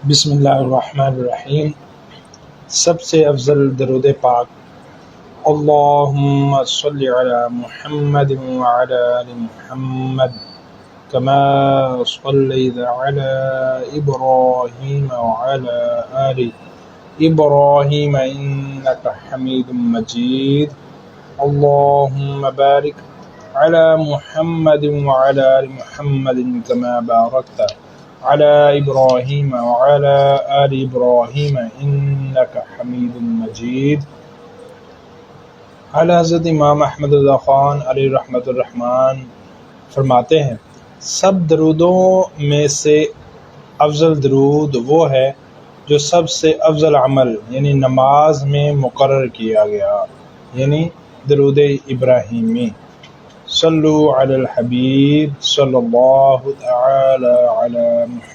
بسم اللہ الرحمن الرحیم۔ سب سے افضل درود پاک اللہم صلی علی محمد وعلی آل محمد کما صلیت علی ابراہیم وعلی آل ابراہیم انک حمید مجید۔ اللہم بارک علی محمد وعلی آل محمد کما بارکت علی ابراہیم وعلی آل ابراہیم انک حمید مجید۔ اعلیٰ حضرت امام احمد رضا خان علیہ رحمۃ الرحمن فرماتے ہیں، سب درودوں میں سے افضل درود وہ ہے جو سب سے افضل عمل یعنی نماز میں مقرر کیا گیا، یعنی درود ابراہیمی۔ صلو علی الحبیب صلی اللہ تعالی علی محمد۔